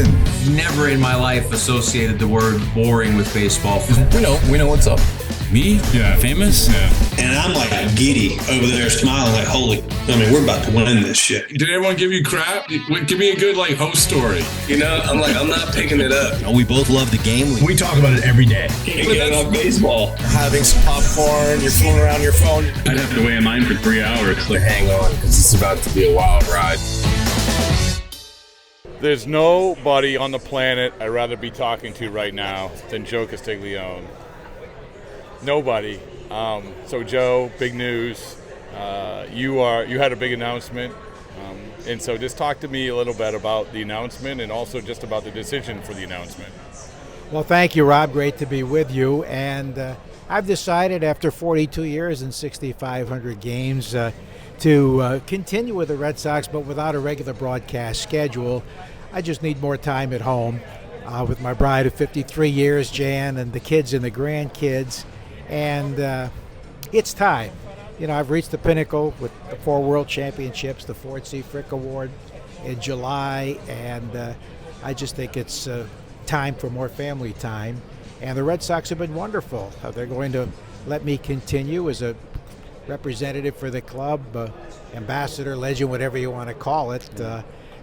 listen, never in my life associated the word boring with baseball. We know what's up. Me? Yeah. Famous? Yeah. And I'm like giddy over there smiling like, we're about to win this shit. Did everyone give you crap? Give me a good host story. I'm not picking it up. We both love the game. We talk about it every day. Getting off baseball. Having some popcorn, you're fooling around your phone. I'd have to weigh mine for 3 hours. Hang on, because it's about to be a wild ride. There's nobody on the planet I'd rather be talking to right now than Joe Castiglione. Nobody. So Joe, big news. You had a big announcement, and so just talk to me a little bit about the announcement and also just about the decision for the announcement. Well, thank you, Rob. Great to be with you. And I've decided after 42 years and 6,500 games to continue with the Red Sox, but without a regular broadcast schedule. I just need more time at home with my bride of 53 years, Jan, and the kids and the grandkids. And it's time. I've reached the pinnacle with the 4 World Championships, the Ford C. Frick Award in July, and I just think it's time for more family time. And the Red Sox have been wonderful. They're going to let me continue as a representative for the club, ambassador, legend, whatever you want to call it,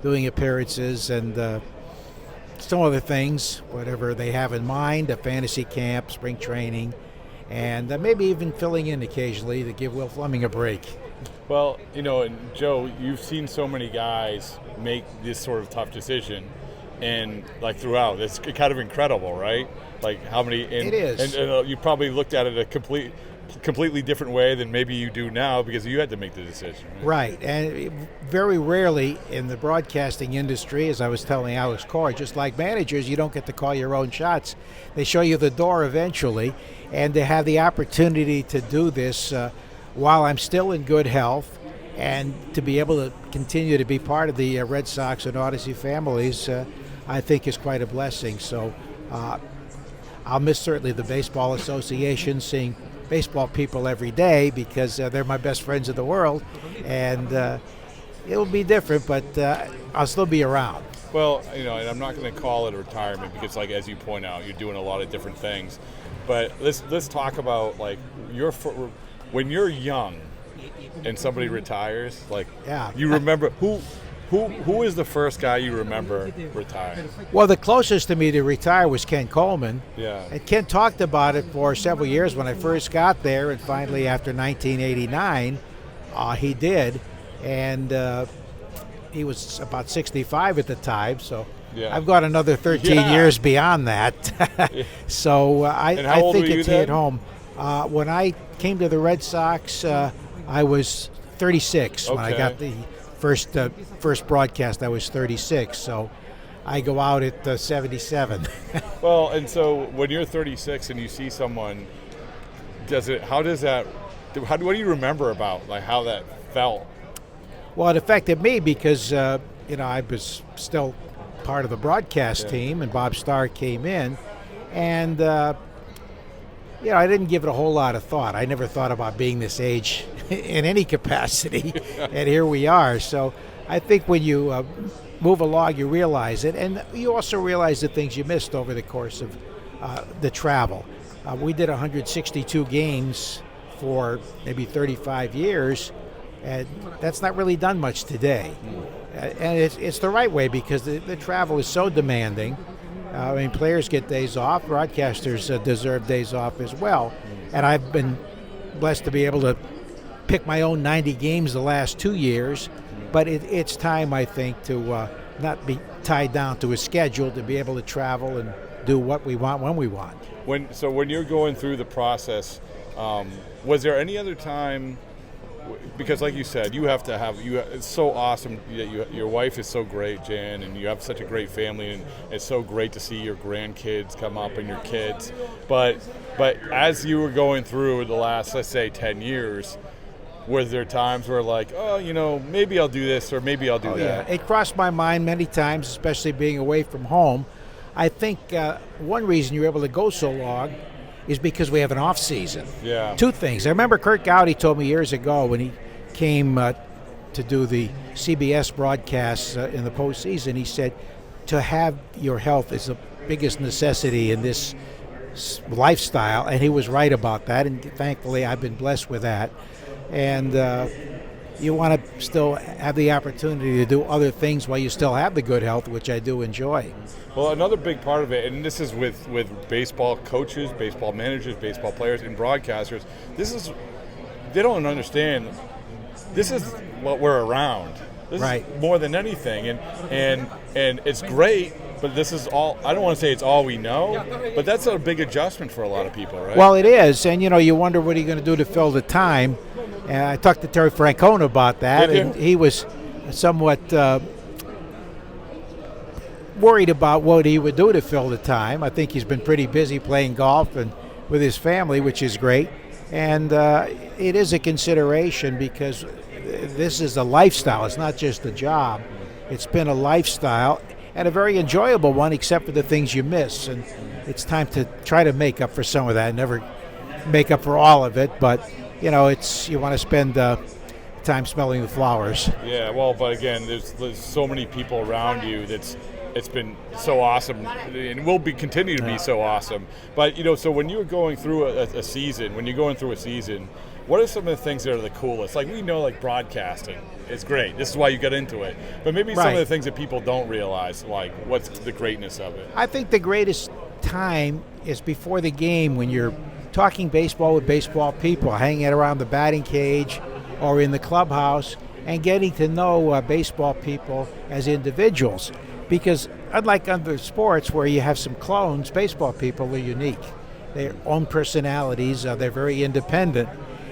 doing appearances and some other things, whatever they have in mind, a fantasy camp, spring training, and maybe even filling in occasionally to give Will Fleming a break. Well, and Joe, you've seen so many guys make this sort of tough decision, and throughout, it's kind of incredible, right? How many? It is. And you probably looked at it a completely different way than maybe you do now because you had to make the decision. Right, and very rarely in the broadcasting industry, as I was telling Alex Corr, just like managers, you don't get to call your own shots. They show you the door eventually, and to have the opportunity to do this while I'm still in good health and to be able to continue to be part of the Red Sox and Odyssey families, I think is quite a blessing. So I'll miss certainly the Baseball Association, seeing baseball people every day because they're my best friends in the world, and it'll be different, but I'll still be around. Well, and I'm not going to call it a retirement because, as you point out, you're doing a lot of different things. But let's talk about when you're young and somebody retires. You remember who is the first guy you remember retiring? Well, the closest to me to retire was Ken Coleman. Yeah. And Ken talked about it for several years when I first got there, and finally after 1989, he did. And he was about 65 at the time, so I've got another 13 years beyond that. So I think it's hit home. When I came to the Red Sox, I was 36 when I got the first broadcast. I was 36, so I go out at 77. Well, and so when you're 36 and you see someone, what do you remember about how that felt? Well, it affected me because I was still part of the broadcast team, and Bob Starr came in, and I didn't give it a whole lot of thought. I never thought about being this age in any capacity, and here we are. So I think when you move along, you realize it, and you also realize the things you missed over the course of the travel. We did 162 games for maybe 35 years, and that's not really done much today. And it's the right way because the travel is so demanding. Players get days off. Broadcasters deserve days off as well. And I've been blessed to be able to pick my own 90 games the last 2 years. But it's time, I think, to not be tied down to a schedule, to be able to travel and do what we want when we want. When you're going through the process, was there any other time? Because like you said, it's so awesome that your wife is so great, Jan, and you have such a great family, and it's so great to see your grandkids come up and your kids. But as you were going through the last, let's say, 10 years, was there times where maybe I'll do this or maybe I'll do that? Yeah. It crossed my mind many times, especially being away from home. I think one reason you're able to go so long is because we have an off season. Yeah. 2 things. I remember Kurt Gowdy told me years ago when he came to do the CBS broadcasts in the postseason, he said, to have your health is the biggest necessity in this lifestyle, and he was right about that, and thankfully I've been blessed with that. And you want to still have the opportunity to do other things while you still have the good health, which I do enjoy. Well, another big part of it, and this is with baseball coaches, baseball managers, baseball players, and broadcasters, they don't understand, this is what we're around. This right. is more than anything, and it's great, but this is all, I don't want to say it's all we know, but that's a big adjustment for a lot of people, right? Well, it is, and you wonder what are you going to do to fill the time. And I talked to Terry Francona about that, and he was somewhat worried about what he would do to fill the time. I think he's been pretty busy playing golf and with his family, which is great. And it is a consideration because this is a lifestyle. It's not just a job. It's been a lifestyle and a very enjoyable one, except for the things you miss. And it's time to try to make up for some of that. Never make up for all of it, but you want to spend time smelling the flowers. Yeah, well, but again, there's so many people around you it's been so awesome, and will continue to be so awesome. But so when you're going through a season, what are some of the things that are the coolest? Like we know, like broadcasting is great. This is why you got into it. But maybe some of the things that people don't realize, like what's the greatness of it? I think the greatest time is before the game when you're talking baseball with baseball people, hanging around the batting cage or in the clubhouse and getting to know baseball people as individuals. Because unlike other sports where you have some clones, baseball people are unique. Their own personalities, they're very independent.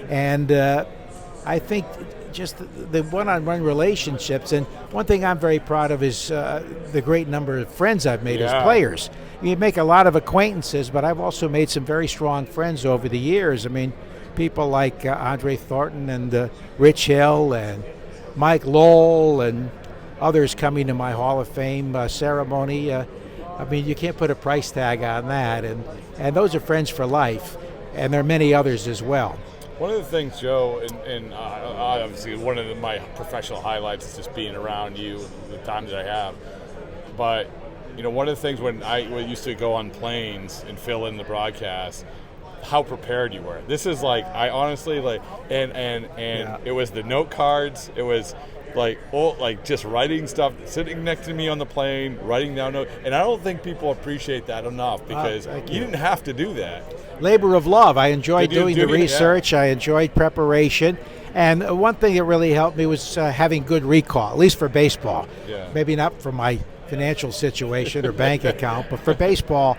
And I think just the one-on-one relationships, and one thing I'm very proud of is the great number of friends I've made as players. You make a lot of acquaintances, but I've also made some very strong friends over the years. I mean, people like Andre Thornton and Rich Hill and Mike Lowell and others coming to my Hall of Fame ceremony. I mean, you can't put a price tag on that, and those are friends for life, and there are many others as well. One of the things, Joe, and obviously one of my professional highlights is just being around you, the time that I have. But one of the things when I used to go on planes and fill in the broadcast, how prepared you were. This is like, I honestly and it was the note cards. It was just writing stuff, sitting next to me on the plane, writing down notes. And I don't think people appreciate that enough because you didn't have to do that. Labor of love. I enjoyed doing the research. Yeah. I enjoyed preparation. And one thing that really helped me was having good recall, at least for baseball. Yeah. Maybe not for my financial situation or bank account, but for baseball,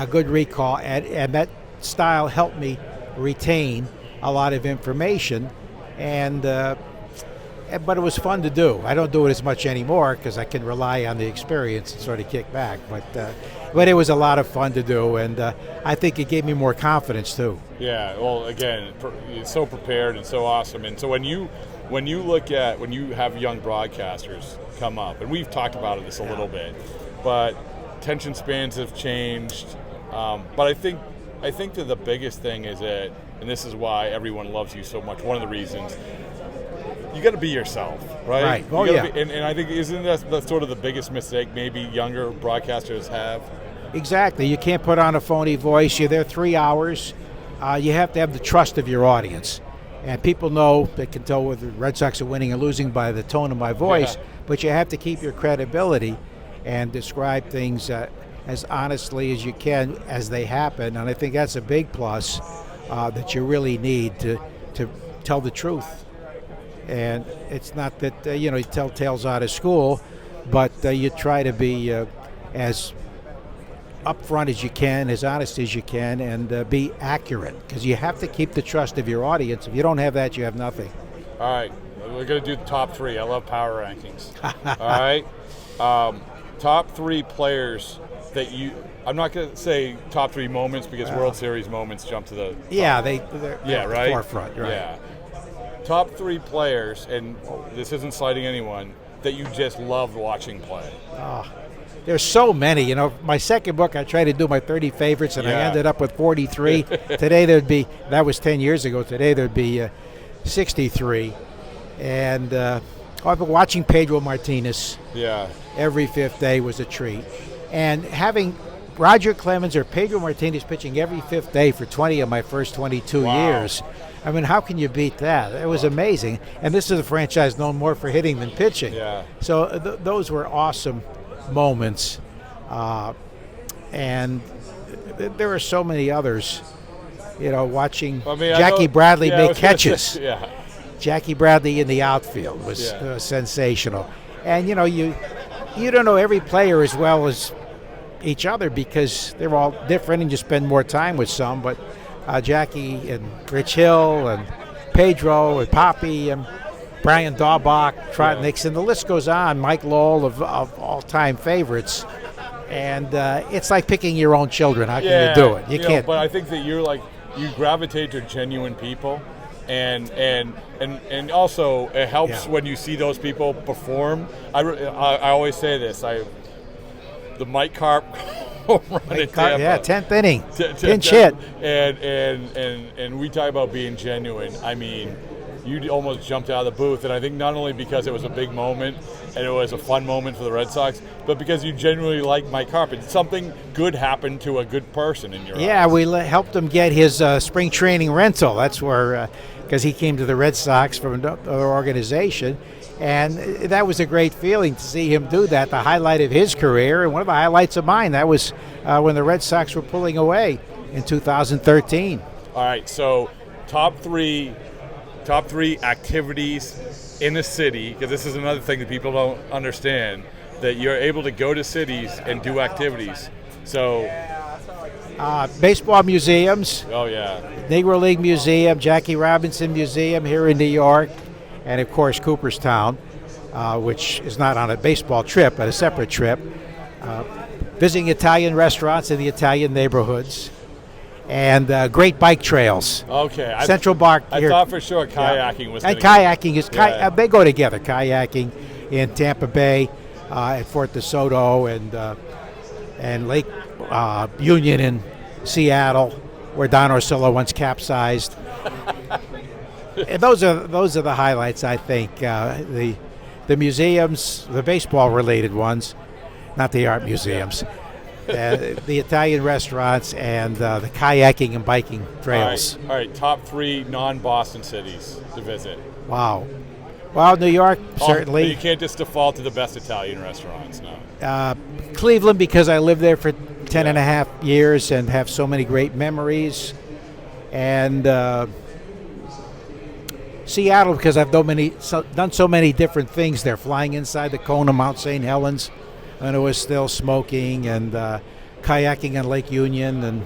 good recall. And that style helped me retain a lot of information. But it was fun to do. I don't do it as much anymore because I can rely on the experience and sort of kick back. But it was a lot of fun to do, and I think it gave me more confidence too. Yeah. Well, again, it's so prepared and so awesome. And so when you have young broadcasters come up, and we've talked about this a little bit, but attention spans have changed. But I think that the biggest thing is that, and this is why everyone loves you so much. One of the reasons. You got to be yourself, right? Right. Oh, yeah. And I think isn't that sort of the biggest mistake maybe younger broadcasters have? Exactly. You can't put on a phony voice. You're there 3 hours. You have to have the trust of your audience. And people know, they can tell whether the Red Sox are winning or losing by the tone of my voice, but you have to keep your credibility and describe things as honestly as you can as they happen. And I think that's a big plus that you really need to tell the truth. And it's not that, you tell tales out of school, but you try to be as upfront as you can, as honest as you can, and be accurate. Because you have to keep the trust of your audience. If you don't have that, you have nothing. All right. We're going to do the top three. I love power rankings. All right. Top three players that I'm not going to say top three moments because World Series moments jump to the top. Yeah, they're right? the forefront. Right. Yeah. Top three players, and this isn't slighting anyone, that you just loved watching play. There's so many. My second book, I tried to do my 30 favorites, and I ended up with 43. Today that was 10 years ago. Today there'd be 63. And I've been watching Pedro Martinez. Yeah. Every fifth day was a treat. And having Roger Clemens or Pedro Martinez pitching every fifth day for 20 of my first 22 years, I mean, how can you beat that? It was amazing. And this is a franchise known more for hitting than pitching. Yeah. So those were awesome moments. And there are so many others. You know, watching Jackie Bradley make catches. Yeah. Jackie Bradley in the outfield was sensational. And, you know, you don't know every player as well as each other because they're all different and you spend more time with some. But Jackie and Rich Hill and Pedro and Poppy and Brian Daubach, Trot Nixon, the list goes on. Mike Lowell of all-time favorites. And it's like picking your own children. How can you do it? You can't. But I think that you gravitate to genuine people. And also it helps when you see those people perform. I always say this. The Mike Carp home run at Tampa. 10th inning, pinch hit. And we talk about being genuine. I mean, you almost jumped out of the booth, and I think not only because it was a big moment and it was a fun moment for the Red Sox, but because you genuinely like Mike Carp. Something good happened to a good person in your eyes. Yeah, we helped him get his spring training rental. That's where, because he came to the Red Sox from another organization, and that was a great feeling to see him do that, the highlight of his career, and one of the highlights of mine. That was when the Red Sox were pulling away in 2013. All right, so top three activities in a city, because this is another thing that people don't understand, that you're able to go to cities and do activities. So baseball museums. Oh, yeah. Negro League Museum, Jackie Robinson Museum here in New York, and of course Cooperstown, which is not on a baseball trip, but a separate trip. Visiting Italian restaurants in the Italian neighborhoods. And great bike trails. Okay. Central Park. I thought for sure kayaking was. And kayaking is they go together. Kayaking in Tampa Bay, at Fort DeSoto, and Lake Union in Seattle, where Don Orsillo once capsized. And those are the highlights, I think. The museums, the baseball related ones, not the art museums. The Italian restaurants and the kayaking and biking trails. All right, top three non-Boston cities to visit. Wow. Well, New York, certainly. You can't just default to the best Italian restaurants, no. Cleveland, because I lived there for 10 and a half years and have so many great memories. And Seattle, because I've done so many different things there, flying inside the cone of Mount St. Helens, and it was still smoking, and kayaking on Lake Union, and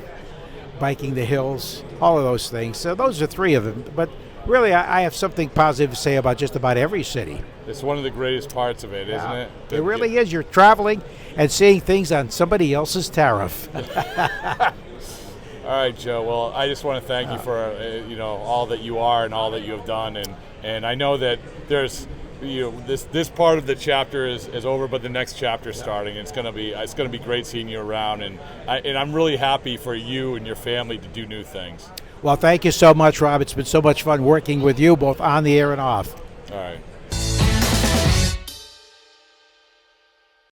biking the hills, all of those things. So those are three of them. But really, I have something positive to say about just about every city. It's one of the greatest parts of it, isn't it? It really is. You're traveling and seeing things on somebody else's tariff. All right, Joe. Well, I just want to thank you for all that you are and all that you have done, and I know that there's. This part of the chapter is over, but the next chapter is starting. It's gonna be great seeing you around, and I'm really happy for you and your family to do new things. Well, thank you so much, Rob. It's been so much fun working with you, both on the air and off. All right.